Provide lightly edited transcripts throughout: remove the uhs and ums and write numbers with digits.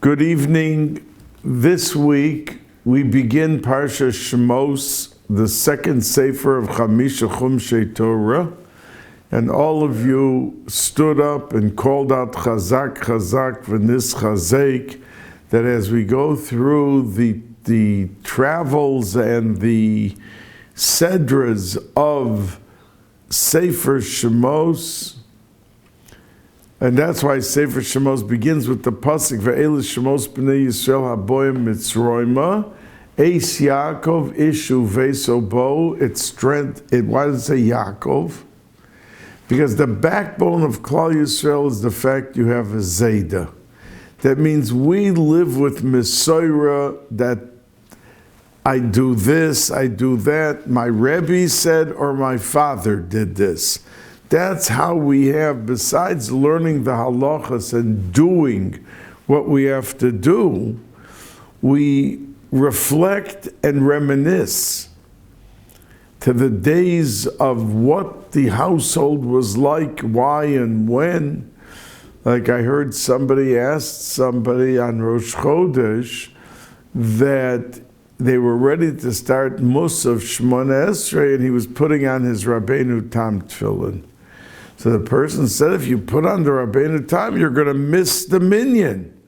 Good evening. This week we begin Parsha Shemos, the second sefer of Chamisha Chumshei Torah, and all of you stood up and called out Chazak, Chazak, V'nis Chazek, that as we go through the travels and the sedras of Sefer Shemos, and that's why Sefer Shemos begins with the pasuk Ve'elu Shemos b'nei Yisrael haboyim Mitzrayma, Bais Yaakov ishu v'esobo. Its strength. Why does it say Yaakov? Because the backbone of Klal Yisrael is the fact you have a Zayda. That means we live with Mesorah, that I do this, I do that, my Rebbe said, or my father did this. That's how we have, besides learning the halachas and doing what we have to do, we reflect and reminisce to the days of what the household was like, why and when. Like I heard somebody asked somebody on Rosh Chodesh that they were ready to start Musaf Shmona Esrei, and he was putting on his Rabbeinu Tam tefillin. So the person said, if you put on the Rabbeinu Tam, you're going to miss the minyan.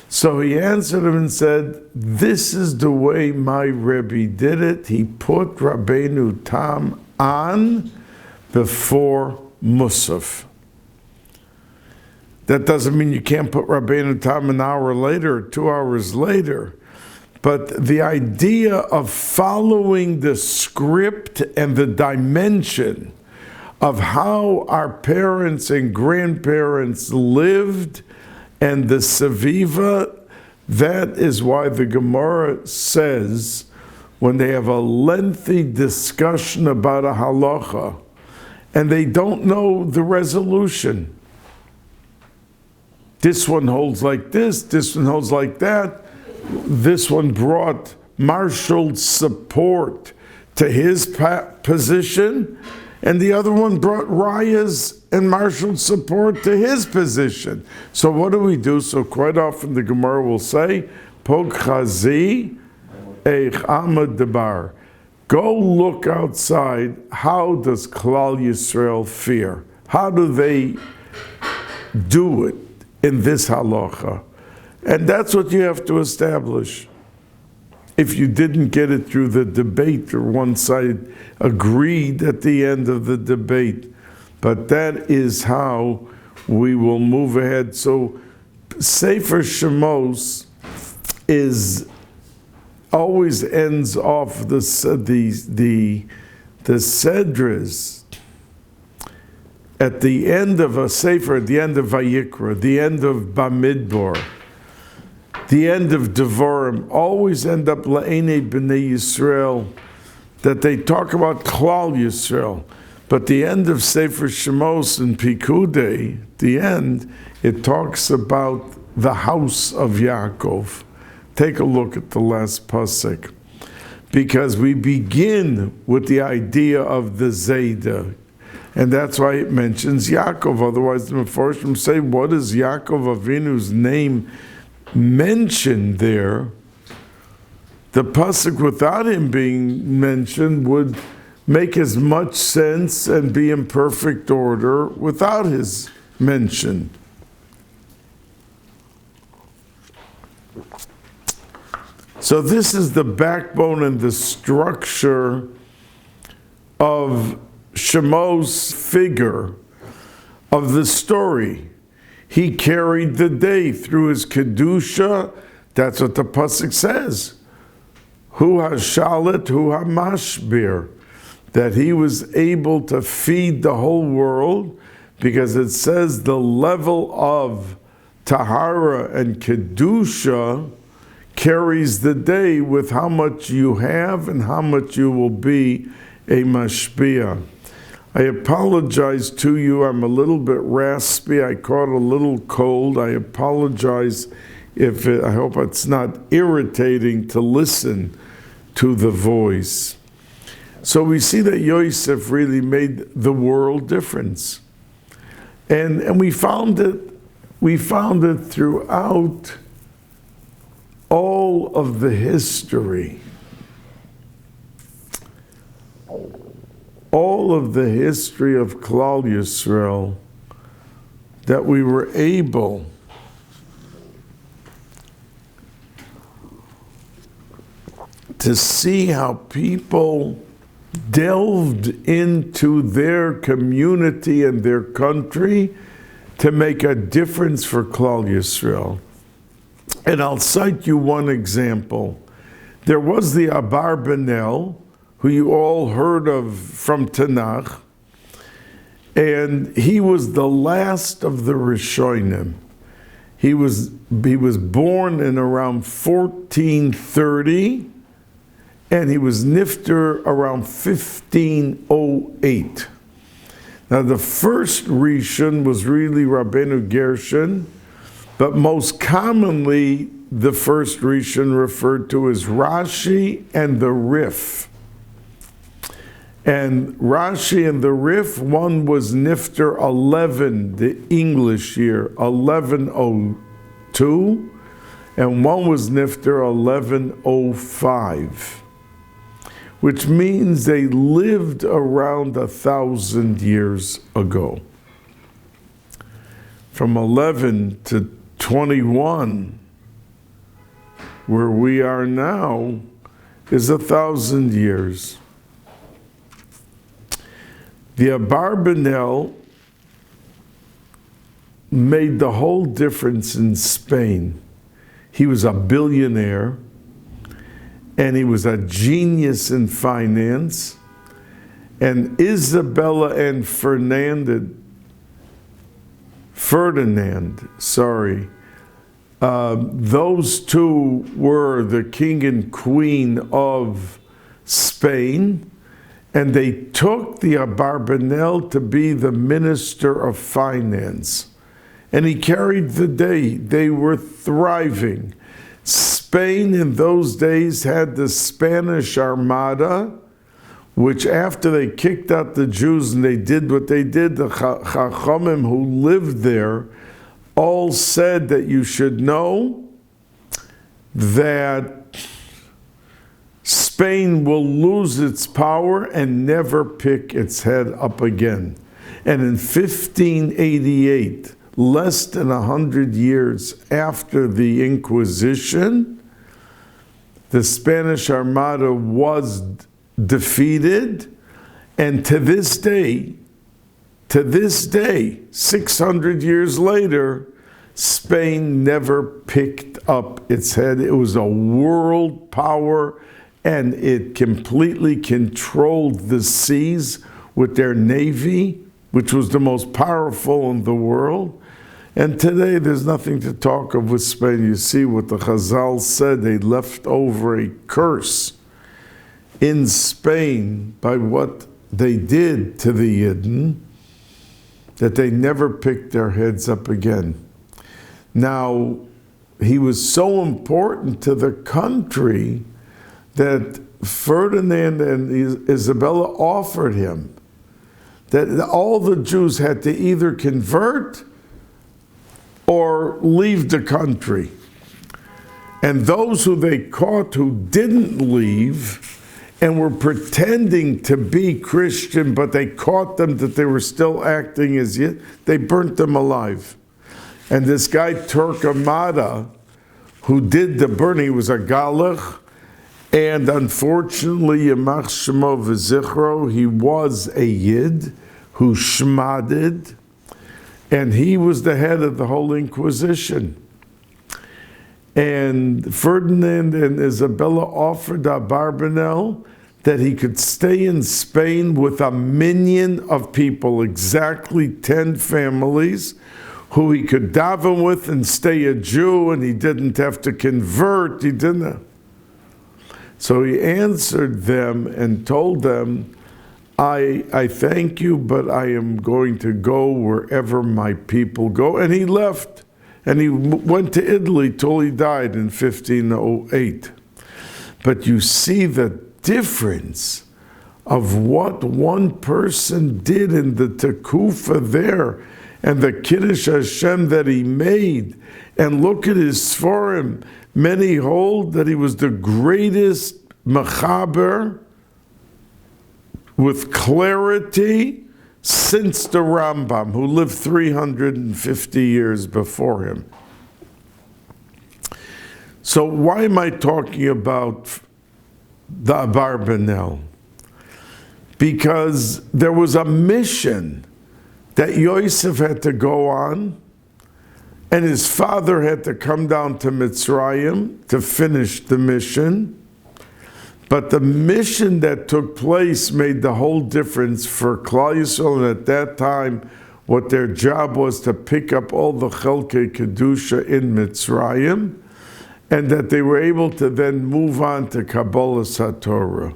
So he answered him and said, this is the way my Rebbe did it. He put Rabbeinu Tam on before Musaf. That doesn't mean you can't put Rabbeinu Tam an hour later or 2 hours later. But the idea of following the script and the dimension of how our parents and grandparents lived and the Seviva, that is why the Gemara says, when they have a lengthy discussion about a halacha, and they don't know the resolution. This one holds like this one holds like that. This one brought marshaled support to his position, and the other one brought rayas and marshaled support to his position. So what do? So quite often the Gemara will say, Pog chazi eich amad debar. Go look outside. How does Klal Yisrael fear? How do they do it in this halacha? And that's what you have to establish. If you didn't get it through the debate, or one side agreed at the end of the debate. But that is how we will move ahead. So Sefer Shemos always ends off the sedras at the end of a Sefer, at the end of Vayikra, the end of Bamidbar, the end of Devarim, always end up La'enei B'nei Yisrael, that they talk about Klal Yisrael. But the end of Sefer Shemos and Pikudei, the end, it talks about the house of Yaakov. Take a look at the last pasuk, because we begin with the idea of the Zayda, and that's why it mentions Yaakov. Otherwise, the Mefarshim say, what is Yaakov Avinu's name mentioned there? The pasuk without him being mentioned would make as much sense and be in perfect order without his mention. So this is the backbone and the structure of Shemos' figure of the story. He carried the day through his kedusha. That's what the pasuk says. Hu hashalit, hu hamashbir. That he was able to feed the whole world, because it says the level of tahara and kedusha carries the day with how much you have and how much you will be a mashpia. I apologize to you. I'm a little bit raspy. I caught a little cold. I apologize I hope it's not irritating to listen to the voice. So we see that Yosef really made the world difference. And we found it throughout all of the history, all of the history of Klal Yisrael, that we were able to see how people delved into their community and their country to make a difference for Klal Yisrael. And I'll cite you one example. There was the Abarbanel, who you all heard of from Tanakh, and he was the last of the Rishonim. He was born in around 1430, and he was nifter around 1508. Now the first Rishon was really Rabbeinu Gershon, but most commonly the first Rishon referred to as Rashi and the Rif. And Rashi and the Rif, one was nifter 11, the English year, 1102, and one was nifter 1105. Which means they lived around 1,000 years ago. From 11 to 21, where we are now, is 1,000 years. The Abarbanel made the whole difference in Spain. He was a billionaire, and he was a genius in finance. And Isabella and Ferdinand, those two were the king and queen of Spain, and they took the Abarbanel to be the minister of finance. And he carried the day. They were thriving. Spain in those days had the Spanish Armada, which after they kicked out the Jews and they did what they did, the Chachamim who lived there all said that you should know that Spain will lose its power and never pick its head up again. And in 1588, less than 100 years after the Inquisition, the Spanish Armada was defeated, and to this day, 600 years later, Spain never picked up its head. It was a world power, and it completely controlled the seas with their navy, which was the most powerful in the world. And today there's nothing to talk of with Spain. You see what the Chazal said, they left over a curse in Spain by what they did to the Yidden, that they never picked their heads up again. Now, he was so important to the country that Ferdinand and Isabella offered him that all the Jews had to either convert or leave the country. And those who they caught who didn't leave and were pretending to be Christian, but they caught them that they were still acting as yet, they burnt them alive. And this guy Torquemada, who did the burning, he was a Galach, and unfortunately, Yamach Shemo v'Zichro, he was a Yid who shmaded, and he was the head of the whole Inquisition. And Ferdinand and Isabella offered Abarbanel that he could stay in Spain with a minion of people, exactly 10 families, who he could daven with and stay a Jew, and he didn't have to convert, he didn't. So he answered them and told them, I thank you, but I am going to go wherever my people go. And he left, and he went to Italy till he died in 1508. But you see the difference of what one person did in the Tekufa there, and the Kiddush Hashem that he made, and look at his Sforim. Many hold that he was the greatest mechaber with clarity since the Rambam, who lived 350 years before him. So why am I talking about the Abarbanel? Because there was a mission that Yosef had to go on, and his father had to come down to Mitzrayim to finish the mission. But the mission that took place made the whole difference for Klal Yisrael, and at that time, what their job was to pick up all the Chelkei Kedusha in Mitzrayim, and that they were able to then move on to Kabbalah HaTorah.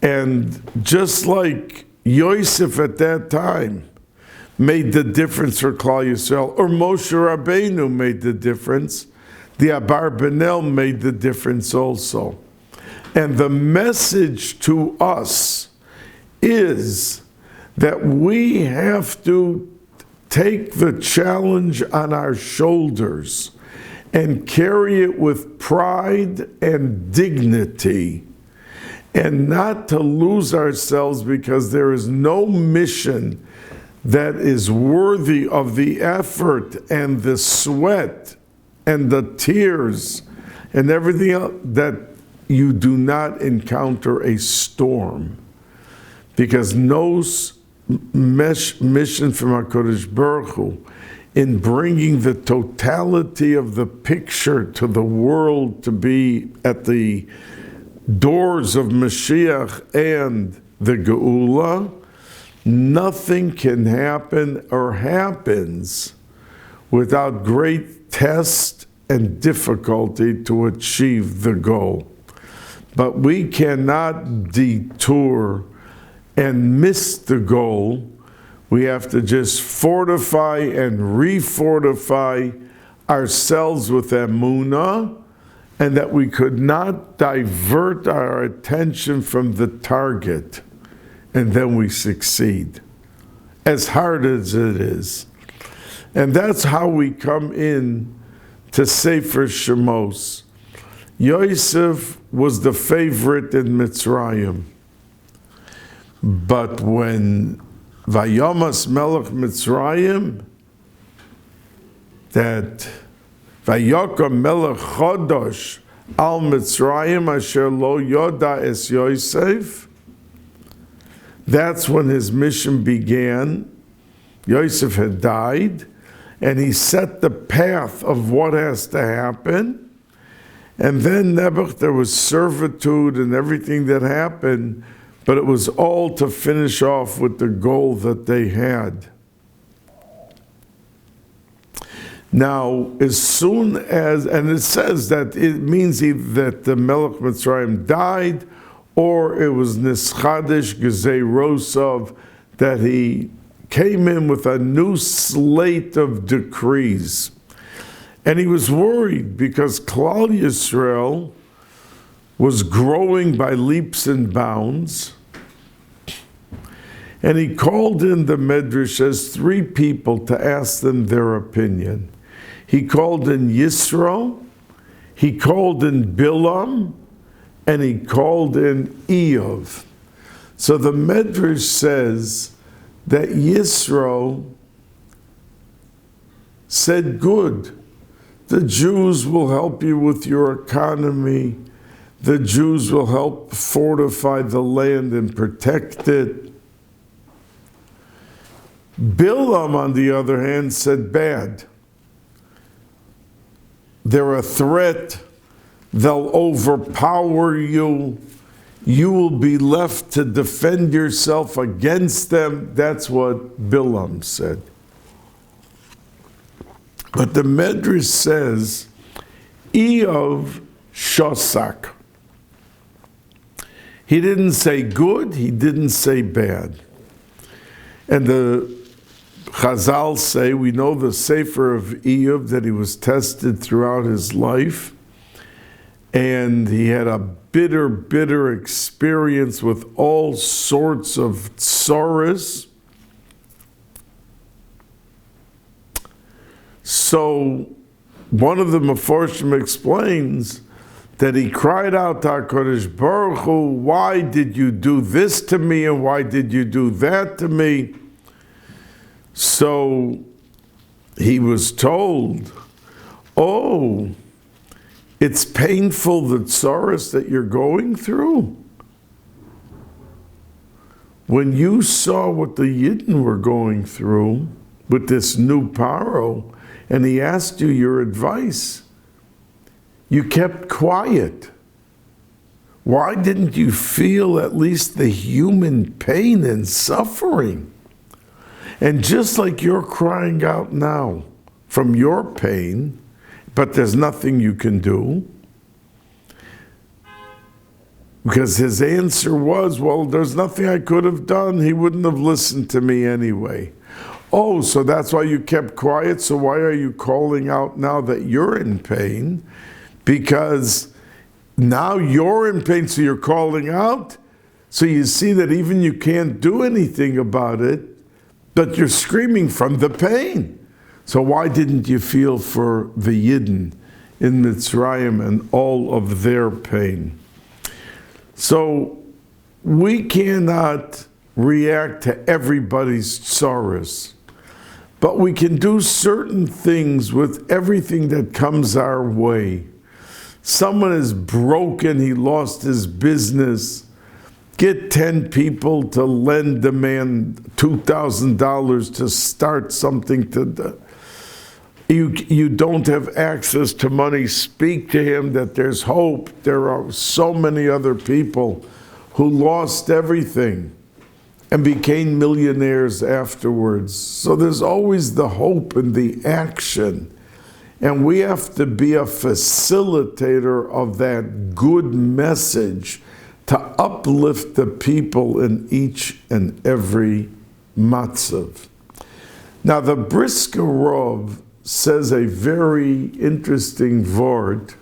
And just like Yosef at that time made the difference for Klal Yisrael, or Moshe Rabbeinu made the difference, the Abarbanel made the difference also. And the message to us is that we have to take the challenge on our shoulders and carry it with pride and dignity, and not to lose ourselves, because there is no mission that is worthy of the effort and the sweat and the tears and everything else that you do not encounter a storm. Because no mission from HaKadosh Baruch Hu in bringing the totality of the picture to the world to be at the doors of Mashiach and the Geula, nothing can happen or happens without great test and difficulty to achieve the goal. But we cannot detour and miss the goal. We have to just fortify and re-fortify ourselves with emunah, and that we could not divert our attention from the target, and then we succeed, as hard as it is. And that's how we come in to Sefer Shemos. Yosef was the favorite in Mitzrayim. But when Vayomas Melech Mitzrayim, that Vayokom Melech Chodosh al Mitzrayim asher lo yoda es Yosef, that's when his mission began. Yosef had died, and he set the path of what has to happen. And then there was servitude and everything that happened, but it was all to finish off with the goal that they had. Now, as soon as, and it says that it means either that the Melech Mitzrayim died, or it was Nischadesh Gezei Rosov, that he came in with a new slate of decrees. And he was worried because Klal Yisrael was growing by leaps and bounds. And he called in the Medrash as three people to ask them their opinion. He called in Yisro, he called in Bilam, and he called in Eov. So the Medrash says that Yisro said, good, the Jews will help you with your economy. The Jews will help fortify the land and protect it. Bilam, on the other hand, said bad. They're a threat. They'll overpower you. You will be left to defend yourself against them. That's what Bilam said. But the Medrash says, Eov shosak. He didn't say good, he didn't say bad. And the Chazal say, we know the Sefer of Eov, that he was tested throughout his life, and he had a bitter, bitter experience with all sorts of tsaras. So one of the Meforshim explains that he cried out to HaKadosh Baruch Hu, why did you do this to me and why did you do that to me? So he was told, oh, it's painful, the tsaros that you're going through. When you saw what the Yidden were going through with this new Paro, and he asked you your advice, you kept quiet. Why didn't you feel at least the human pain and suffering? And just like you're crying out now from your pain, but there's nothing you can do, because his answer was, well, there's nothing I could have done. He wouldn't have listened to me anyway. Oh, so that's why you kept quiet? So why are you calling out now that you're in pain? Because now you're in pain, so you're calling out. So you see that even you can't do anything about it, but you're screaming from the pain. So why didn't you feel for the Yidden in Mitzrayim and all of their pain? So we cannot react to everybody's tsaros, but we can do certain things with everything that comes our way. Someone is broken, he lost his business. Get 10 people to lend the man $2,000 to start something. You don't have access to money. Speak to him that there's hope. There are so many other people who lost everything and became millionaires afterwards. So there's always the hope and the action. And we have to be a facilitator of that good message to uplift the people in each and every matzav. Now the Brisker Rov says a very interesting word,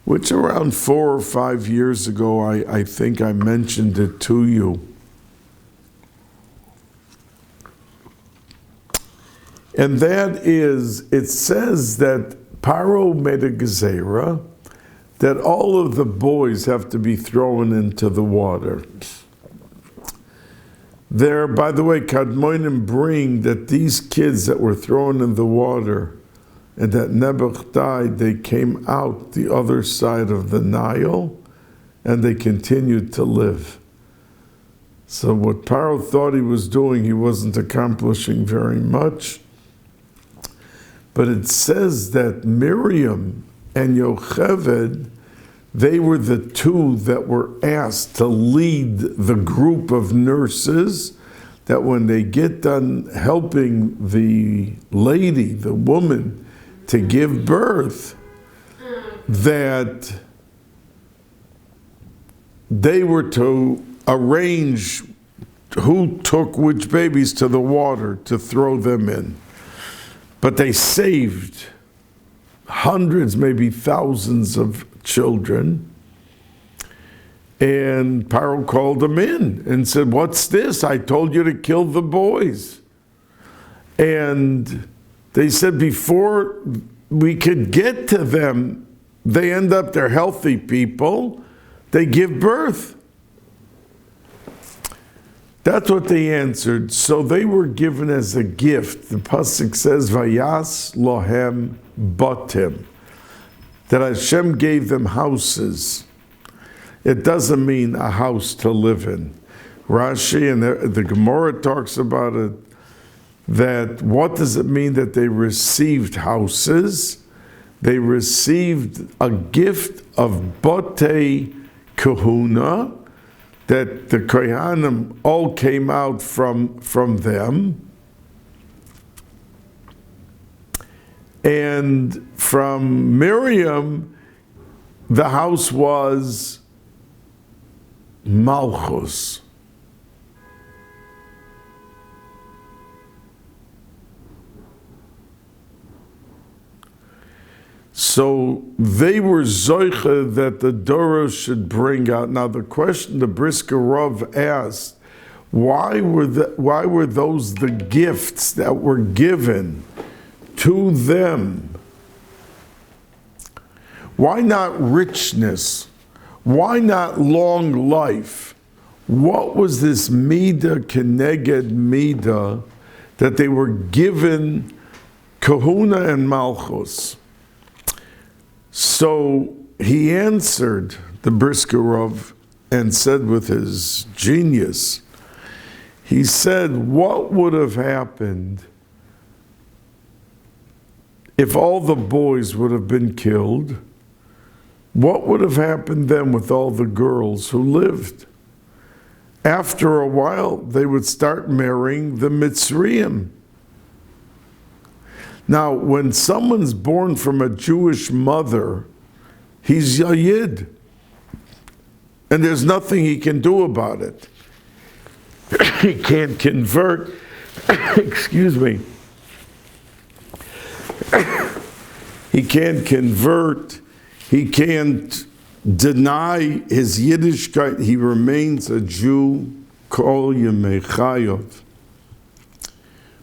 which around 4 or 5 years ago, I think I mentioned it to you. And that is, it says that Paro made a gezerah that all of the boys have to be thrown into the water. There, by the way, Kadmonim bring that these kids that were thrown in the water and that Nebuch died, they came out the other side of the Nile and they continued to live. So what Paro thought he was doing, he wasn't accomplishing very much. But it says that Miriam and Yocheved, they were the two that were asked to lead the group of nurses, that when they get done helping the lady, the woman, to give birth, that they were to arrange who took which babies to the water to throw them in. But they saved hundreds, maybe thousands of children. And Paro called them in and said, what's this? I told you to kill the boys. And they said, before we could get to them, they end up, they're healthy people, they give birth. That's what they answered. So they were given as a gift. The pasuk says, "Vayas lohem batim," that Hashem gave them houses. It doesn't mean a house to live in. Rashi and the Gemara talks about it. That what does it mean that they received houses? They received a gift of batei kahuna, that the Kohanim all came out from them. And from Miriam, the house was Malchus. So they were zoiche that the Dora should bring out. Now the question the Brisker Rav asked, why were those the gifts that were given to them. Why not richness? Why not long life? What was this midah keneged midah that they were given kahuna and malchus? So he answered the Brisker Rav and said with his genius, he said, what would have happened if all the boys would have been killed? What would have happened then with all the girls who lived? After a while, they would start marrying the Mitzrayim. Now, when someone's born from a Jewish mother, he's Yayid. And there's nothing he can do about it. He can't convert, excuse me. He can't convert, he can't deny his Yiddishkeit, he remains a Jew, kol yemei chayav.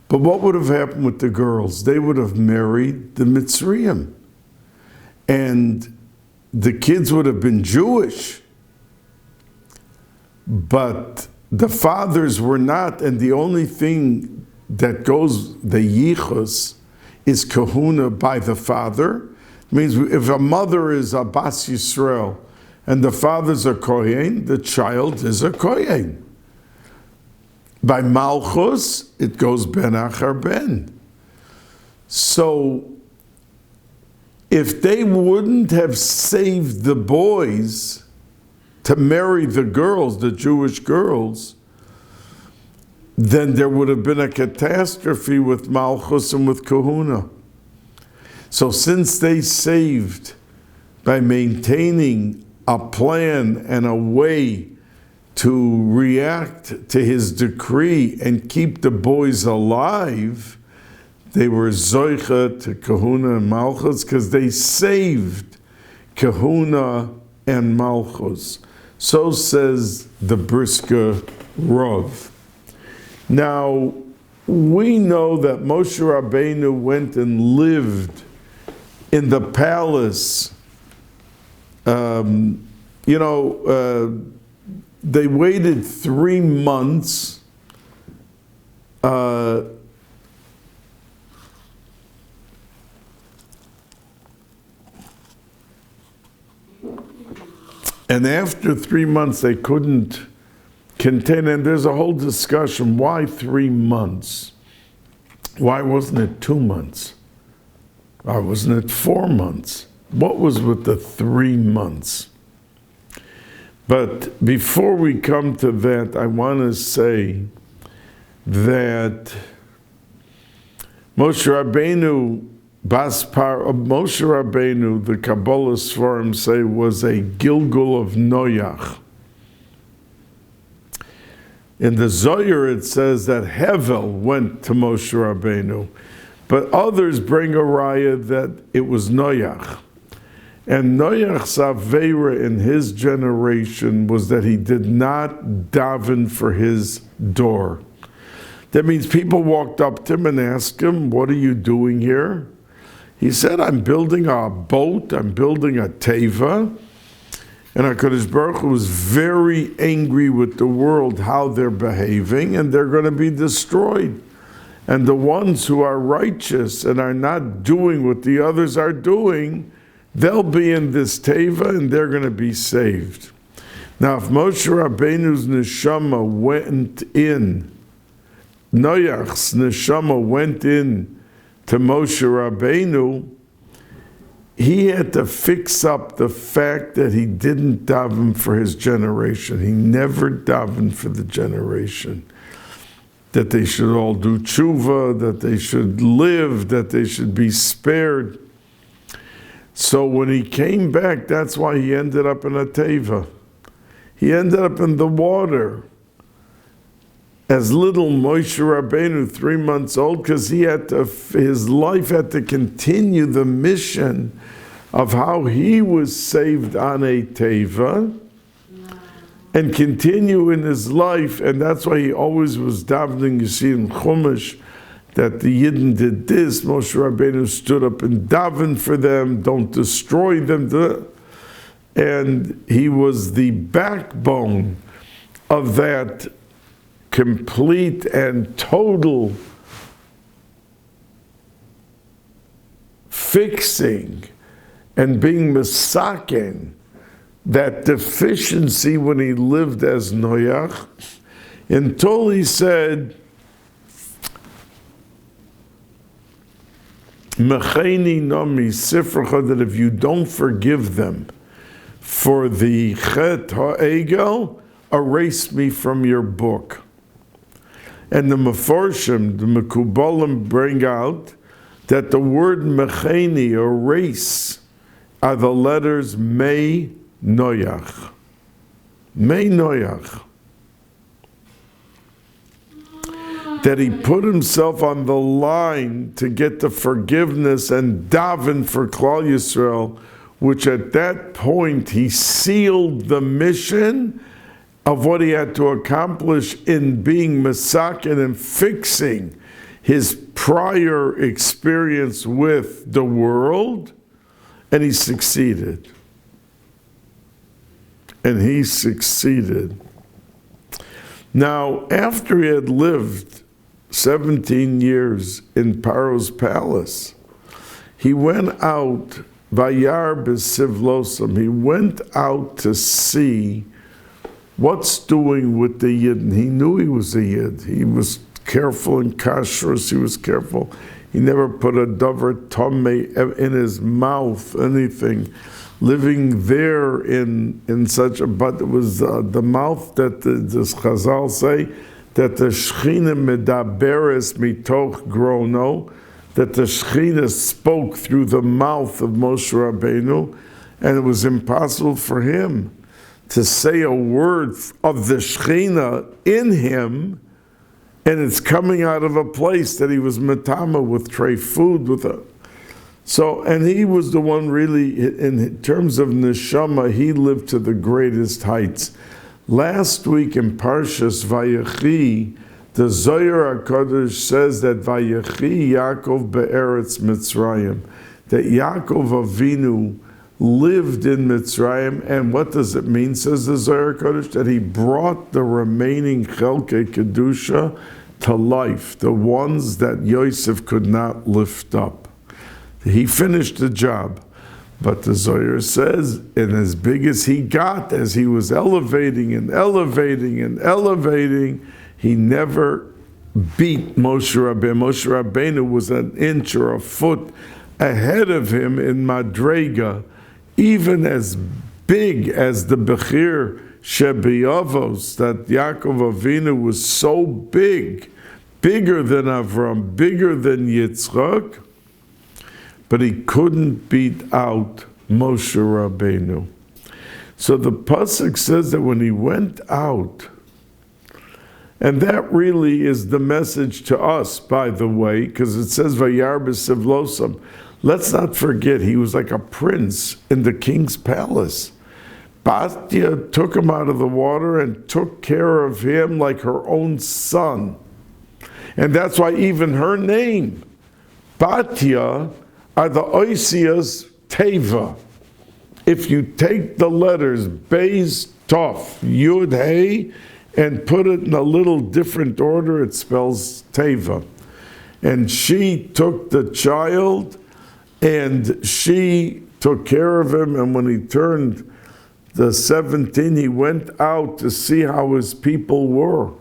But what would have happened with the girls? They would have married the Mitzrayim. And the kids would have been Jewish. But the fathers were not, and the only thing that goes, the yichus, is kahuna by the father. It means if a mother is a Bais Yisrael and the father's a Kohen, the child is a Kohen. By Malchus, it goes ben achar ben. So, if they wouldn't have saved the boys to marry the girls, the Jewish girls, then there would have been a catastrophe with Malchus and with Kahuna. So since they saved by maintaining a plan and a way to react to his decree and keep the boys alive, they were zoicha to Kahuna and Malchus because they saved Kahuna and Malchus. So says the Brisker Rav. Now, we know that Moshe Rabbeinu went and lived in the palace. They waited 3 months and after 3 months they couldn't contain, and there's a whole discussion, why 3 months? Why wasn't it 2 months? Why wasn't it 4 months? What was with the 3 months? But before we come to that, I want to say that Moshe Rabbeinu, Moshe Rabbeinu, the Kabbalah Sfarim say, was a Gilgul of Noach. In the Zohar it says that Hevel went to Moshe Rabbeinu, but others bring a raya that it was Noach. And Noach's aveira in his generation was that he did not daven for his door. That means people walked up to him and asked him, what are you doing here? He said, I'm building a boat, I'm building a teva. And HaKadosh Baruch Hu was very angry with the world, how they're behaving, and they're going to be destroyed. And the ones who are righteous and are not doing what the others are doing, they'll be in this teva and they're going to be saved. Now, if Moshe Rabbeinu's neshama went in, Noach's neshama went in to Moshe Rabbeinu, he had to fix up the fact that he didn't daven for his generation. He never davened for the generation. That they should all do tshuva, that they should live, that they should be spared. So when he came back, that's why he ended up in a teva. He ended up in the water as little Moshe Rabbeinu, 3 months old, because his life had to continue the mission of how he was saved on a teva and continue in his life. And that's why he always was davening, you see in Chumash, that the Yidden did this. Moshe Rabbeinu stood up and davened for them, don't destroy them. And he was the backbone of that complete and total fixing and being misaken, that deficiency when he lived as Noach, until he said, Mecheni nomi sifracha, that if you don't forgive them for the chet ha'egel, erase me from your book. And the Meforshim, the Mekubalim, bring out that the word mecheni, erase, are the letters Mei Noach. Mei Noach. That he put himself on the line to get the forgiveness and daven for Klal Yisrael, which at that point he sealed the mission of what he had to accomplish in being Masakin and fixing his prior experience with the world, and he succeeded. And he succeeded. Now, after he had lived 17 years in Paro's palace, he went out, Vayar b'sivlosam, he went out to see what's doing with the Yidden. He knew he was a Yid. He was careful in kashrus, he was careful. He never put a davar tameh in his mouth, anything. Living there in such a, but it was the mouth that the Chazal say, that the Shechina medaberes mitoch grono, that the Shechina spoke through the mouth of Moshe Rabbeinu, and it was impossible for him to say a word of the Shechina in him, and it's coming out of a place that he was metama with tray food with a. So, and he was the one really, in terms of neshama, he lived to the greatest heights. Last week in Parshas Vayechi, the Zohar HaKadosh says that Vayechi Yaakov be'eretz Mitzrayim, that Yaakov Avinu lived in Mitzrayim, and what does it mean, says the Zohar HaKadosh? That he brought the remaining Chelkei Kedusha to life, the ones that Yosef could not lift up. He finished the job. But the Zohar says, and as big as he got, as he was elevating and elevating and elevating, he never beat Moshe Rabbeinu. Moshe Rabbeinu was an inch or a foot ahead of him in Madrega, even as big as the Bechir Shebiyavos, that Yaakov Avinu was so big, bigger than Avram, bigger than Yitzchak, but he couldn't beat out Moshe Rabbeinu. So the pasuk says that when he went out, and that really is the message to us, by the way, because it says Vayar b'sivlosam. Let's not forget, he was like a prince in the king's palace. Batya took him out of the water and took care of him like her own son. And that's why even her name, Batya, are the Oisias Teva. If you take the letters Bais, Tov, Yud, Hey, and put it in a little different order, it spells Teva. And she took the child, and she took care of him, and when he turned the 17, he went out to see how his people were.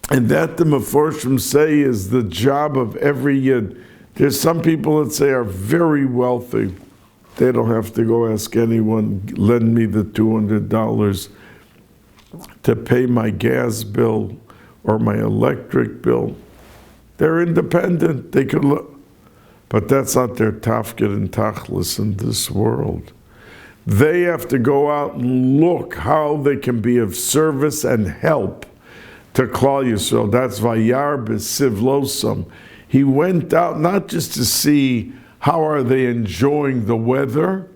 And that the Meforshim say is the job of every Yid. There's some people that say are very wealthy. They don't have to go ask anyone, lend me the $200 to pay my gas bill or my electric bill. They're independent. They could look. But that's not their tafkid and tachlis in this world. They have to go out and look how they can be of service and help to Klal Yisrael. That's Vayar b'sivlosam. He went out not just to see how are they enjoying the weather.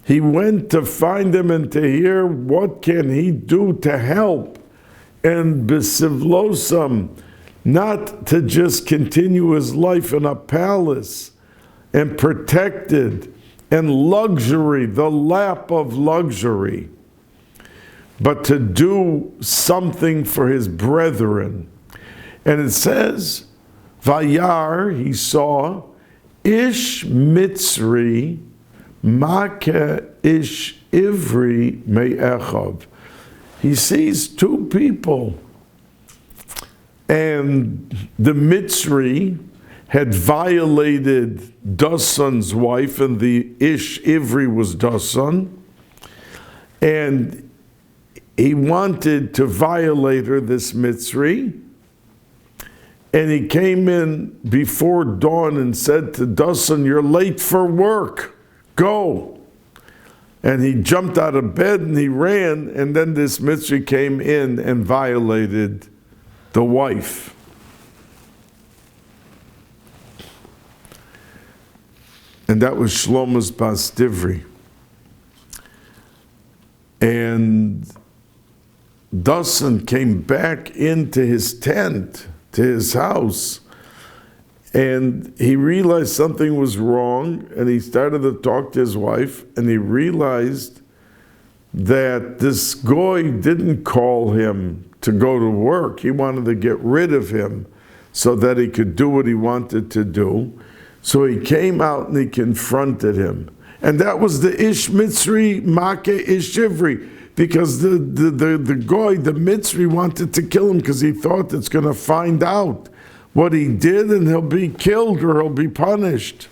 He went to find them and to hear what can he do to help. And b'sivlosam, not to just continue his life in a palace and protected and luxury, the lap of luxury, but to do something for his brethren. And it says, Vayar, he saw, Ish Mitzri, Make Ish Ivri Me'echav. He sees two people, and the Mitzri had violated Dasan's wife, and the Ish Ivri was Dasan, and he wanted to violate her, this Mitzri, and he came in before dawn and said to Dasan, "You're late for work, go." And he jumped out of bed and he ran, and then this Mitzri came in and violated the wife. And that was Shlomo's Bas Divri. And Dasan came back into his tent, to his house, and he realized something was wrong, and he started to talk to his wife, and he realized that this goy didn't call him to go to work. He wanted to get rid of him so that he could do what he wanted to do. So he came out and he confronted him. And that was the Ish Mitzri Make Ish Ivri, because the goy, the Mitzri, wanted to kill him because he thought it's going to find out what he did and he'll be killed or he'll be punished.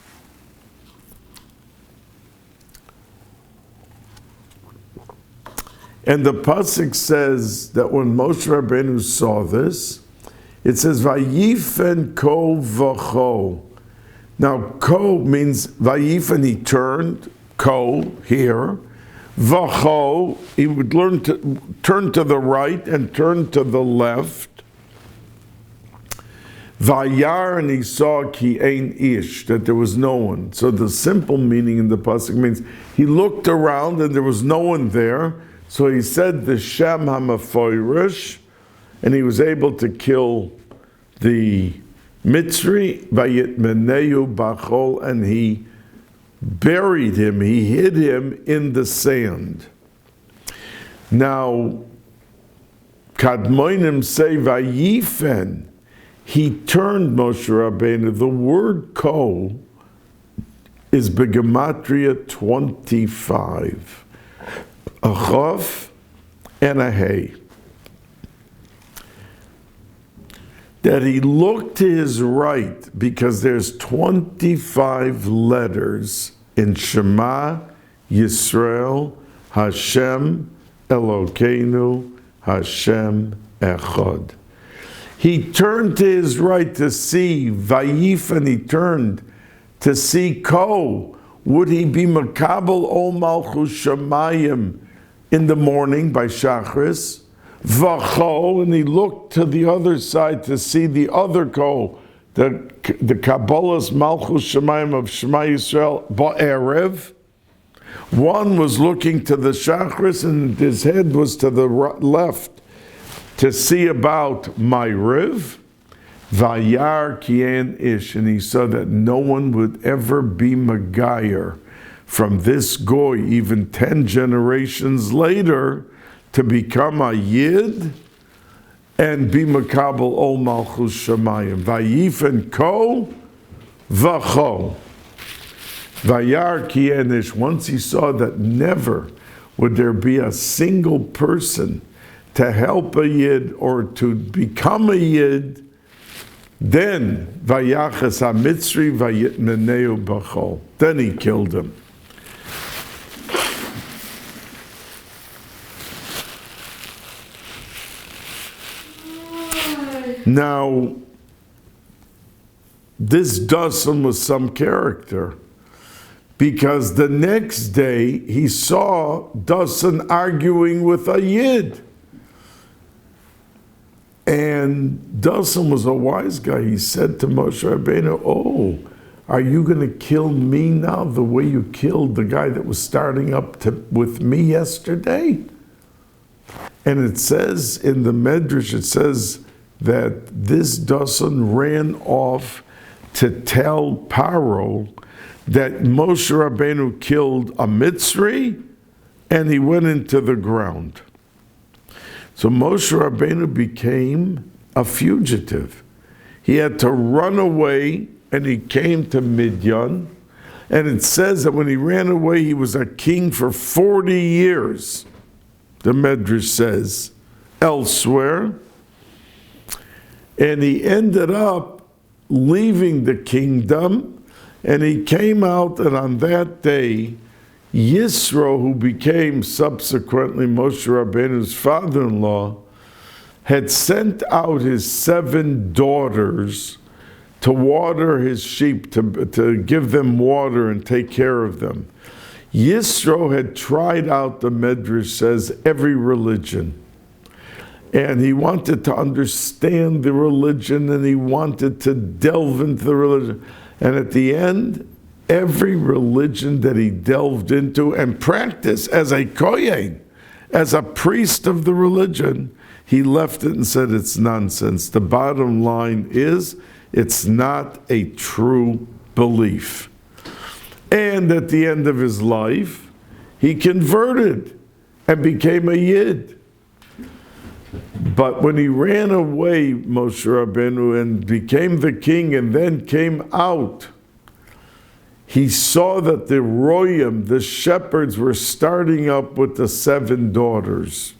And the pasuk says that when Moshe Rabbeinu saw this, it says, Vayifen ko v'cho. Now, ko means Vayifen, he turned, ko, here. V'cho, he would learn to turn to the right and turn to the left. Vayar, and he saw ki ein ish, that there was no one. So the simple meaning in the pasuk means he looked around and there was no one there. So he said the Shem HaMafoirish, and he was able to kill the Mitzri, Vayitmeneu Bachol, and he buried him, he hid him in the sand. Now, Kadmoinim say Vayifen, he turned Moshe Rabbeinu. The word ko is Begematria 25. A chof and a hey. That he looked to his right, because there's 25 letters in Shema Yisrael, Hashem Elokeinu, Hashem Echad. He turned to his right to see Vayif, and he turned to see Ko. Would he be Makabel Ol Malchus Shamayim in the morning by Shachris? Vacho, and he looked to the other side to see the other Ko, the Kabbalah's Malchus Shamayim of Shema Yisrael Ba'erev. One was looking to the Shachris, and his head was to the left to see about Myriv. Vayar Kien Ish, and he saw that no one would ever be Megayer from this goy, even 10 generations later, to become a Yid and be Makabel Ol Malchus Shamayim. Vayifen Ko Vacho. Vayar Kien Ish, once he saw that never would there be a single person to help a Yid or to become a Yid, then Vayachas HaMitzri Vayitmeneu Bachol. Then he killed him. Now, this Dasan was some character, because the next day he saw Dasan arguing with a Yid. And Dasan was a wise guy. He said to Moshe Rabbeinu, "Oh, are you going to kill me now the way you killed the guy that was starting up with me yesterday?" And it says in the Medrash, it says, that this Dasan ran off to tell Paro that Moshe Rabbeinu killed a Mitzri and he went into the ground. So Moshe Rabbeinu became a fugitive. He had to run away, and he came to Midian. And it says that when he ran away, he was a king for 40 years. The Medrash says elsewhere. And he ended up leaving the kingdom, and he came out, and on that day, Yisro, who became subsequently Moshe Rabbeinu's father-in-law, had sent out his 7 daughters to water his sheep, to give them water and take care of them. Yisro had tried out, the Medrash says, every religion. And he wanted to understand the religion, and he wanted to delve into the religion. And at the end, every religion that he delved into and practiced as a kohen, as a priest of the religion, he left it and said it's nonsense. The bottom line is, it's not a true belief. And at the end of his life, he converted and became a Yid. But when he ran away, Moshe Rabbeinu, and became the king and then came out, he saw that the Royim, the shepherds, were starting up with the 7 daughters.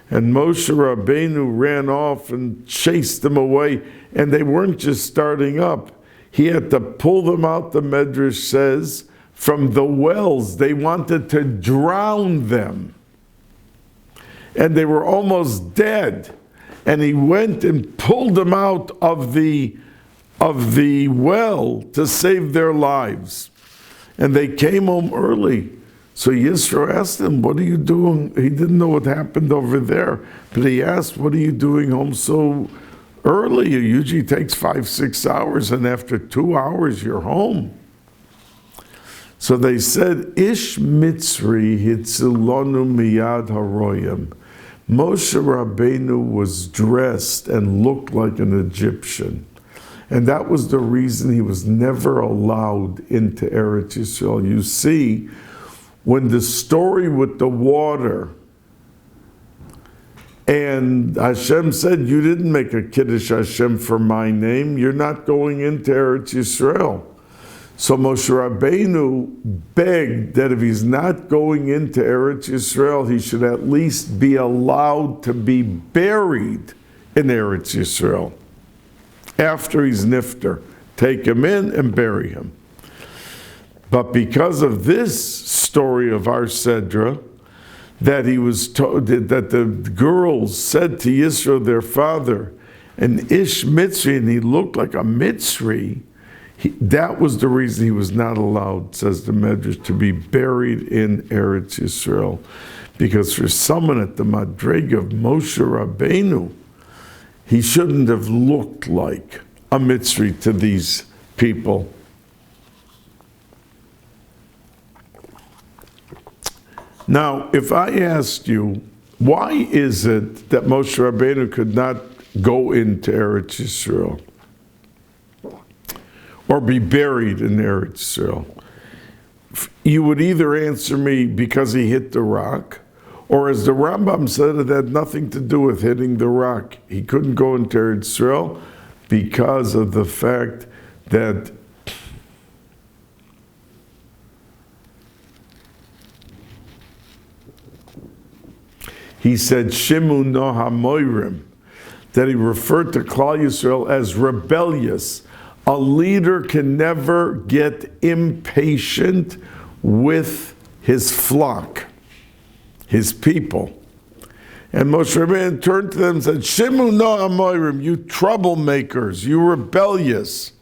And Moshe Rabbeinu ran off and chased them away, and they weren't just starting up. He had to pull them out, the Medrash says, from the wells. They wanted to drown them. And they were almost dead. And he went and pulled them out of the well to save their lives. And they came home early. So Yisro asked him, what are you doing? He didn't know what happened over there. But he asked, what are you doing home so early? It usually takes 5-6 hours, and after 2 hours you're home. So they said, Ish Mitzri hitzilonu miyad haroyim. Moshe Rabbeinu was dressed and looked like an Egyptian. And that was the reason he was never allowed into Eretz Yisrael. You see, when the story with the water, and Hashem said, you didn't make a Kiddush Hashem for my name, you're not going into Eretz Yisrael. So Moshe Rabbeinu begged that if he's not going into Eretz Yisrael, he should at least be allowed to be buried in Eretz Yisrael. After he's nifter, take him in and bury him. But because of this story of our Sedra, that he was told, that the girls said to Yisro, their father, an Ish Mitzri, and he looked like a Mitzri, that was the reason he was not allowed, says the Medrash, to be buried in Eretz Yisrael. Because for someone at the Madrega of Moshe Rabbeinu, he shouldn't have looked like a Mitzri to these people. Now, if I asked you, why is it that Moshe Rabbeinu could not go into Eretz Yisrael or be buried in Eretz Yisrael? You would either answer me because he hit the rock, or as the Rambam said, it had nothing to do with hitting the rock. He couldn't go into Eretz Yisrael because of the fact that he said, Shimu no hamoirim, that he referred to Klal Yisrael as rebellious. A leader can never get impatient with his flock, his people. And Moshe Rabbeinu turned to them and said, Shimu no hamoirim, you troublemakers, you rebellious.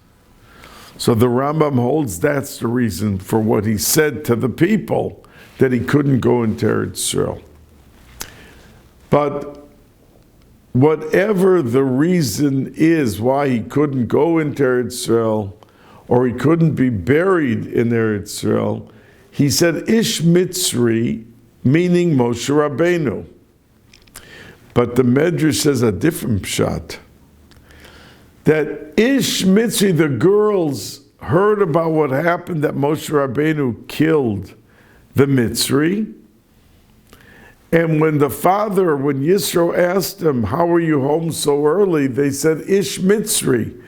So the Rambam holds that's the reason for what he said to the people, that he couldn't go into Eretz Yisrael. But whatever the reason is why he couldn't go into Eretz Yisrael, or he couldn't be buried in Eretz Yisrael, he said Ish Mitzri, meaning Moshe Rabbeinu. But the Medrash says a different pshat. That Ish Mitzri, the girls, heard about what happened, that Moshe Rabbeinu killed the Mitzri. And when Yisro asked them, how are you home so early? They said, Ish Mitzri.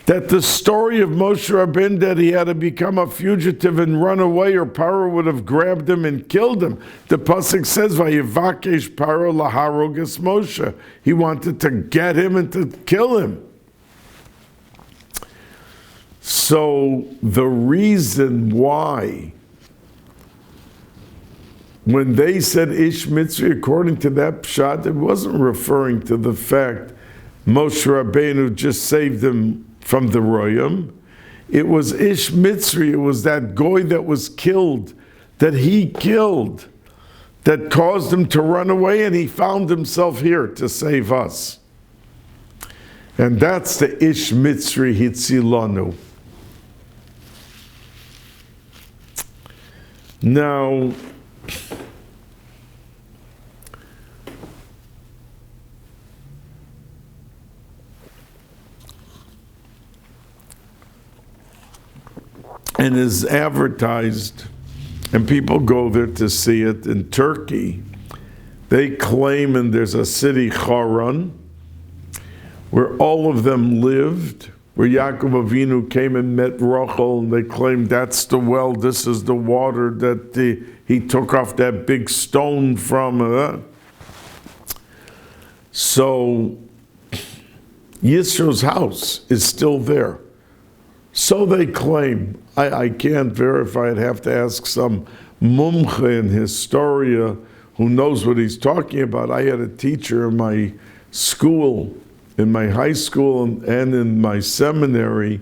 That the story of Moshe Rabbeinu, that he had to become a fugitive and run away, or Paro would have grabbed him and killed him. The pasuk says, "Vayivakesh Paro laharoges Moshe." He wanted to get him and to kill him. So the reason why, when they said Ish Mitzri, according to that pshat, it wasn't referring to the fact Moshe Rabbeinu just saved him from the Royam. It was Ish Mitzri, it was that goy that was killed, that he killed, that caused him to run away, and he found himself here to save us. And that's the Ish Mitzri Hitzilanu. Now, and is advertised, and people go there to see it in Turkey. They claim, and there's a city, Haran, where all of them lived, where Yaakov Avinu came and met Rachel, and they claim that's the well, this is the water that he took off that big stone from. So Yisro's house is still there. So they claim. I can't verify it. I have to ask some mumche and historia who knows what he's talking about. I had a teacher in my school, in my high school and in my seminary,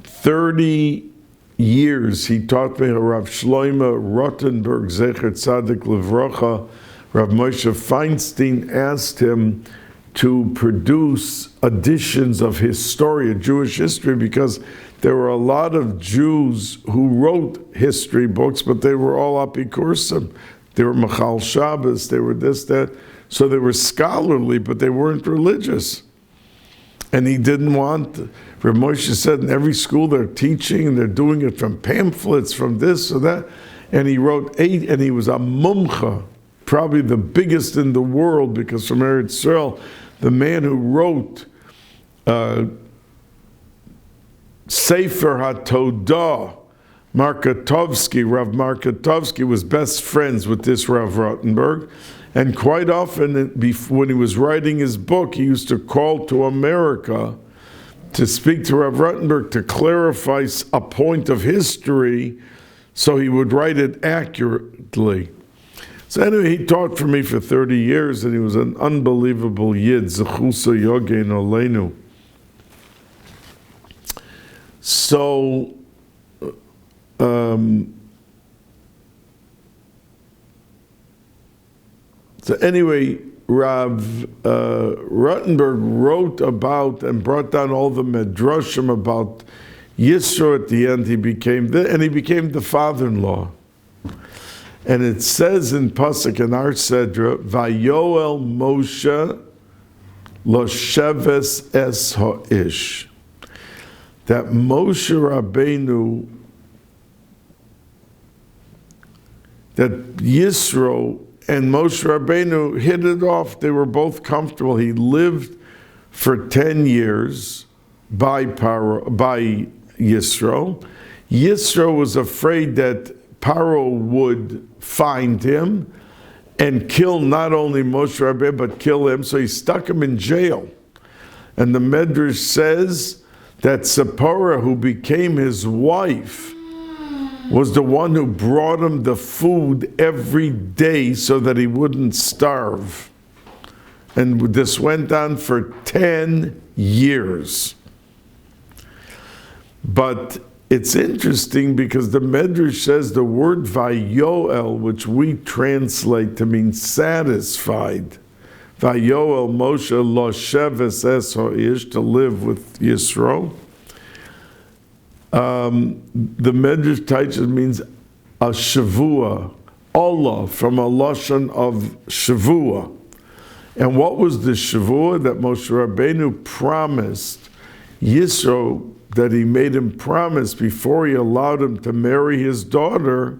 30 years he taught me. Rav Shlomo Rottenberg, Zecher Tzadik Livrocha, Rav Moshe Feinstein asked him to produce editions of historia, Jewish history, because there were a lot of Jews who wrote history books, but they were all apikursim. They were Machal Shabbos, they were this, that. So they were scholarly, but they weren't religious. And he didn't want, Rav Moshe said, in every school they're teaching, and they're doing it from pamphlets, from this or that. And he wrote 8, and he was a mumcha, probably the biggest in the world, because from Eretz Yisrael, the man who wrote Sefer HaTodah, Markotovsky, Rav Markotovsky was best friends with this Rav Rottenberg, and quite often when he was writing his book, he used to call to America to speak to Rav Rottenberg to clarify a point of history, so he would write it accurately. So anyway, he taught for me for 30 years, and he was an unbelievable yid, Zechusa Yogein Oleinu. So, anyway, Rav Rottenberg wrote about and brought down all the medrashim about Yisro. At the end, he became the father-in-law. And it says in Pasuk in our Sedra, Vayoel Moshe lo sheves es ha'ish. That Moshe Rabbeinu, that Yisro and Moshe Rabbeinu hit it off. They were both comfortable. He lived for 10 years by Yisro. Yisro was afraid that Paro would find him and kill not only Moshe Rabbeinu, but kill him. So he stuck him in jail. And the Medrash says that Zipporah, who became his wife, was the one who brought him the food every day so that he wouldn't starve. And this went on for 10 years. But it's interesting because the Medrash says the word Vayoel, which we translate to mean satisfied, Vayoel Moshe lo sheves es ha'ish, to live with Yisro. The Medrash Taisha means a shavua, Allah, from a lashon of shavua. And what was the Shavua that Moshe Rabbeinu promised Yisro, that he made him promise before he allowed him to marry his daughter,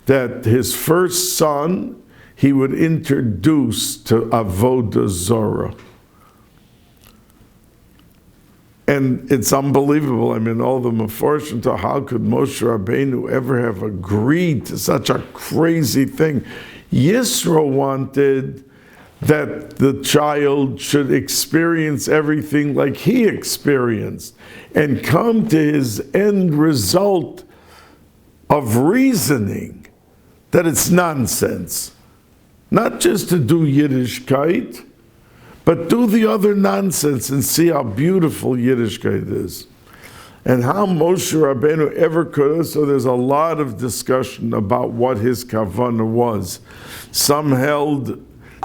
that his first son he would introduce to Avodah Zorah. And it's unbelievable. I mean, all the Meforshim, to how could Moshe Rabbeinu ever have agreed to such a crazy thing? Yisro wanted that the child should experience everything like he experienced and come to his end result of reasoning that it's nonsense. Not just to do Yiddishkeit, but do the other nonsense and see how beautiful Yiddishkeit is. And how Moshe Rabbeinu ever could have, so there's a lot of discussion about what his kavanah was. Some held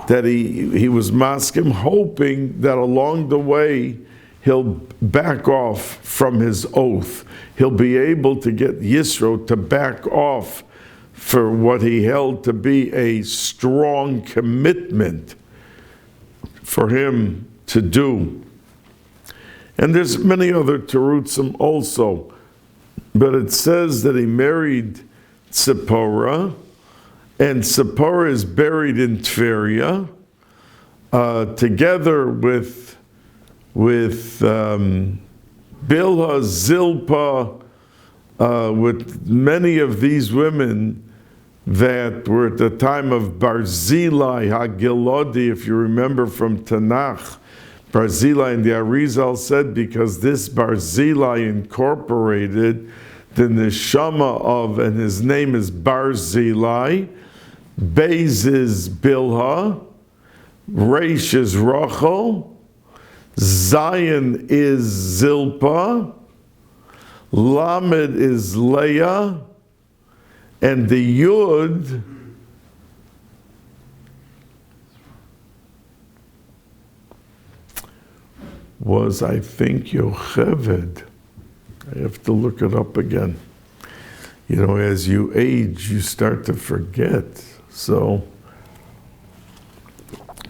that he was maskim, hoping that along the way he'll back off from his oath. He'll be able to get Yisro to back off for what he held to be a strong commitment for him to do. And there's many other terutzim also, but it says that he married Tzipporah, and Tzipporah is buried in Tveria, together with Bilhah, Zilpah, with many of these women that were at the time of Barzilai HaGilodi, if you remember from Tanakh. Barzilai and the Arizal said, because this Barzilai incorporated the neshama of, and his name is Barzilai, Beis is Bilhah, Reish is Rachel, Zion is Zilpah, Lamed is Leah, and the Yud was, I think, Yocheved. I have to look it up again. You know, as you age, you start to forget. So,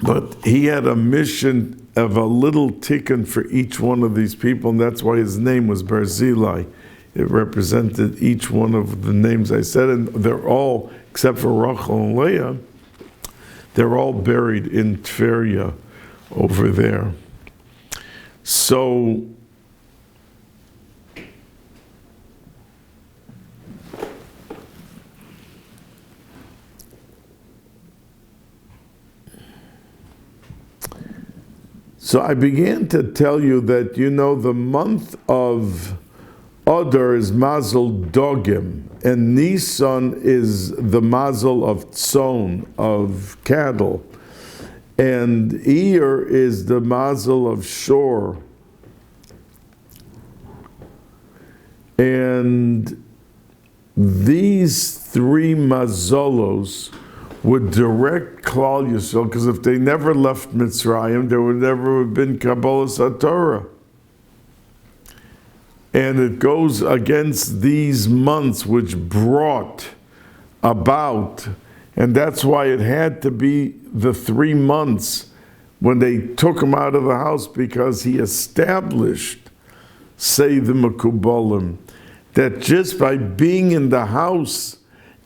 but he had a mission of a little tikkun for each one of these people, and that's why his name was Barzilai. It represented each one of the names I said, and they're all, except for Rachel and Leah, they're all buried in Tveria over there. So, I began to tell you that, you know, the month of Adar is Mazel Dogim, and Nisan is the Mazel of Tzon, of cattle, and Iyar is the Mazel of Shor. And these three Mazolos would direct Klal Yisrael, because if they never left Mitzrayim, there would never have been Kabbalas HaTorah. And it goes against these months which brought about, and that's why it had to be the 3 months when they took him out of the house, because he established, say the Mekubalim, that just by being in the house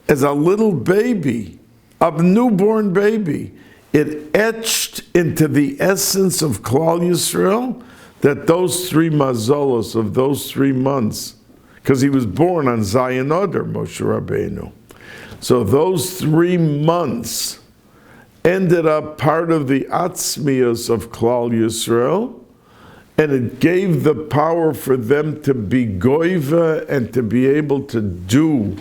as a little baby, a newborn baby, it etched into the essence of Klal Yisrael that those 3 mazolos of those 3 months, because he was born on Zion Adar, Moshe Rabbeinu. So those 3 months ended up part of the atzmius of Klal Yisrael, and it gave the power for them to be goiva and to be able to do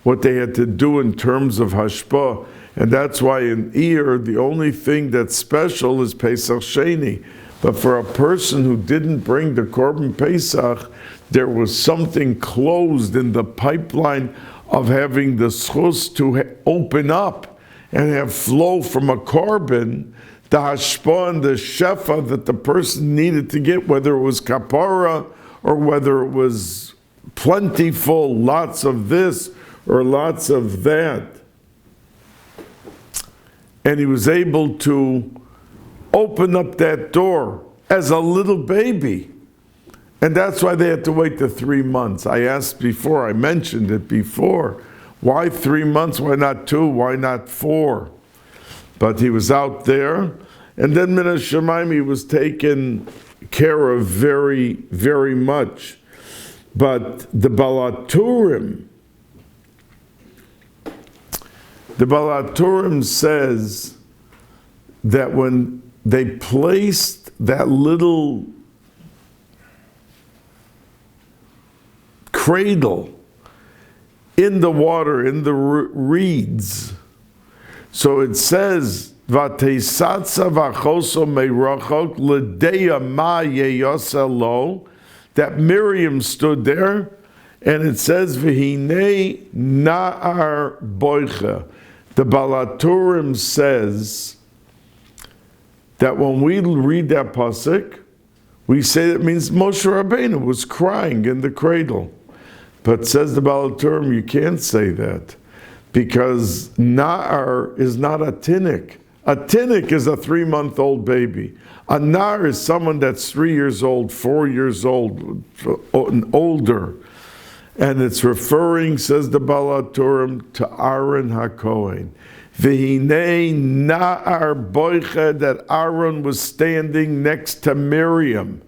what they had to do in terms of hashpah. And that's why in Iyar, the only thing that's special is Pesach Sheni. But for a person who didn't bring the Korban Pesach, there was something closed in the pipeline of having the schus to open up and have flow from a Korban, the hashpah and the shefa that the person needed to get, whether it was kapara or whether it was plentiful, lots of this or lots of that. and he was able to open up that door as a little baby. And that's why they had to wait the 3 months. I asked before, I mentioned it before, why 3 months? Why not 2? Why not 4? But he was out there, and then Min HaShamayim he was taken care of very, very much. But the Balaturim says that when they placed that little cradle in the water, in the reeds, so it says, "Vateisatza vachoso meirachok l'deya ma yeyoselo," that Miriam stood there, and it says, "V'hinei na'ar boicha." The Balaturim says that when we read that pasuk, we say that means Moshe Rabbeinu was crying in the cradle. But says the Balaturim, you can't say that, because Na'ar is not a tinnik. A tinnik is a 3-month-old baby. A Nar is someone that's 3 years old, 4 years old, and older. And it's referring, says the Balaturim, to Aaron HaKohen. V'hinei na'ar boicha, that Aaron was standing next to Miriam,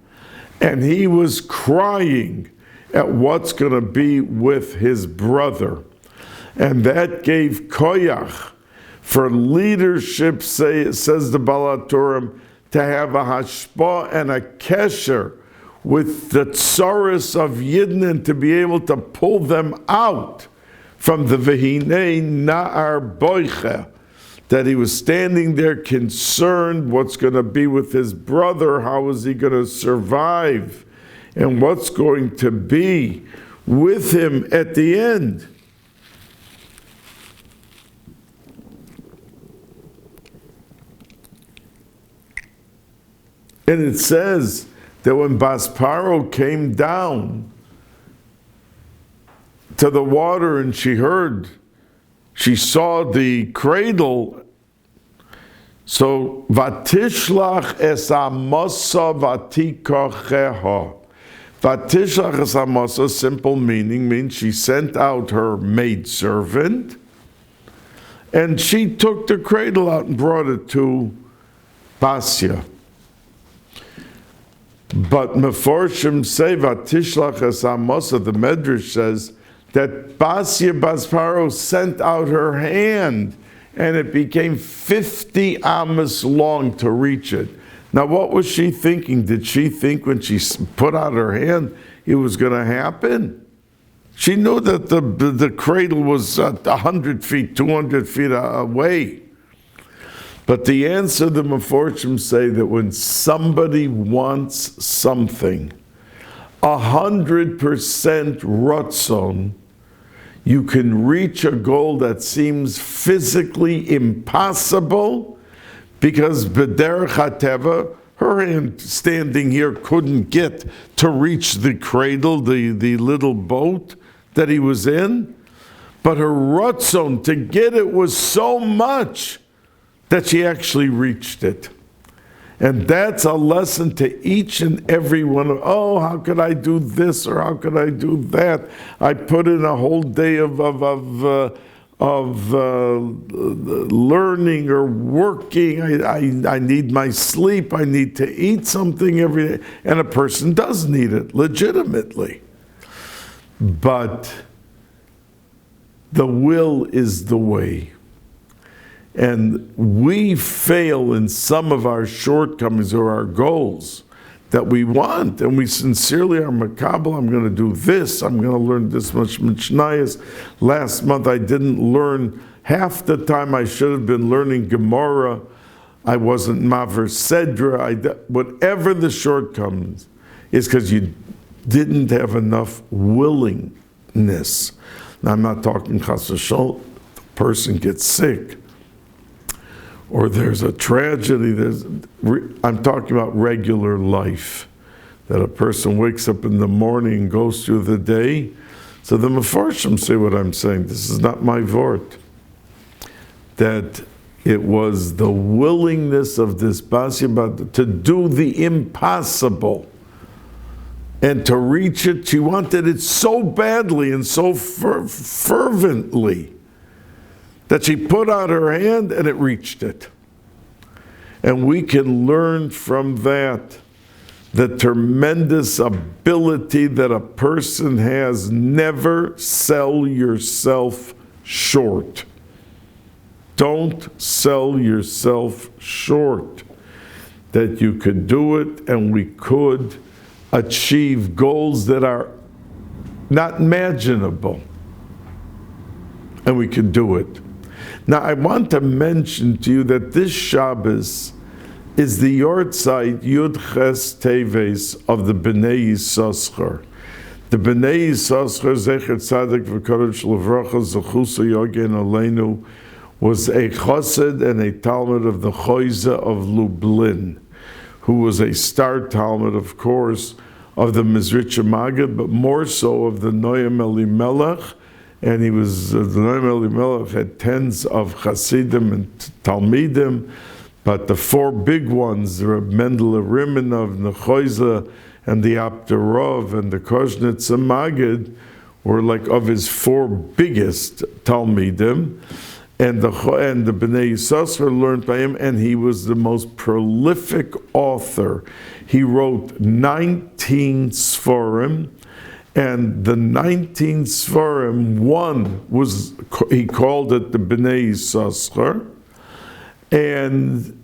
and he was crying at what's going to be with his brother. And that gave koyach for leadership, says the Balaturim, to have a hashpah and a kesher with the tsaris of Yidden, and to be able to pull them out from the Vehinei Na'ar Boicha, that he was standing there concerned what's going to be with his brother, how is he going to survive, and what's going to be with him at the end. And it says that when Basparo came down to the water and she saw the cradle, so Vatishlach es amosa vatikocheha. Vatishlach es amosa, simple meaning, means she sent out her maidservant, and she took the cradle out and brought it to Basya. But Meforshim say, Vatishlach es amosa, the Medrash says, that Basya Basparo sent out her hand, and it became 50 amos long to reach it. Now, what was she thinking? Did she think when she put out her hand it was going to happen? She knew that the cradle was 100 feet, 200 feet away. But the answer, the Meforshim say, that when somebody wants something, 100% ratzon, you can reach a goal that seems physically impossible, because b'derech hateva, her hand standing here couldn't get to reach the cradle, the little boat that he was in, but her ratzon to get it was so much that she actually reached it. And that's a lesson to each and every one of, oh, how could I do this or how could I do that? I put in a whole day of learning or working. I need my sleep. I need to eat something every day. And a person does need it, legitimately. But the will is the way. And we fail in some of our shortcomings or our goals that we want, and we sincerely are makabel. I'm going to do this. I'm going to learn this much Mishnayos. Last month I didn't learn half the time I should have been learning Gemara. I wasn't Maver Sedra. Whatever the shortcomings is because you didn't have enough willingness. Now I'm not talking chas v'shol, the person gets sick, or there's a tragedy, I'm talking about regular life, that a person wakes up in the morning and goes through the day. So the Mefarshim say what I'm saying. This is not my vort. That It was the willingness of this Bais Yaakov to do the impossible and to reach it. She wanted it so badly and so fervently that she put out her hand and it reached it. And we can learn from that the tremendous ability that a person has. Never sell yourself short. Don't sell yourself short. That you could do it and we could achieve goals that are not imaginable. And we can do it. Now I want to mention to you that this Shabbos is the Yortzeit Yud Ches Teves of the Bnei Yissaschar. The Bnei Yissaschar, Zecher Tzadik V'Kodesh L'Vracha Zechusa Yogen Aleinu, was a chassid and a talmid of the Choize of Lublin, who was a star talmid, of course, of the Mizritcha Maggid, but more so of the Noam Elimelech. And he was, the Noam Elimelech had tens of chassidim and talmidim, but the four big ones, the Reb Mendel Rimenov, the Choize, and the Apterov, and the Kozhnitzer Maggid, were like of his four biggest talmidim. And the Bnei Yissaschar learned by him, and he was the most prolific author. He wrote 19 Sforim, and the 19 Sforim, one was, he called it the Bnei Yissaschar, and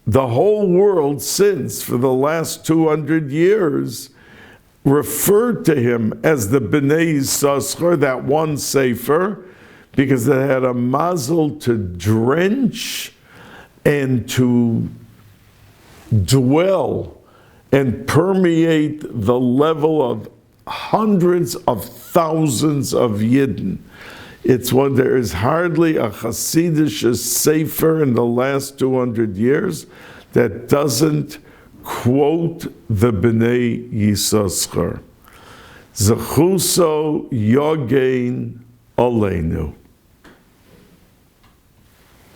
the whole world since, for the last 200 years, referred to him as the Bnei Yissaschar, that one sefer, because it had a mazel to drench and to dwell and permeate the level of hundreds of thousands of Yidden. It's one, there is hardly a Hasidic sefer in the last 200 years that doesn't quote the Bnei Yissaschar. Zechuso Yogein Aleinu.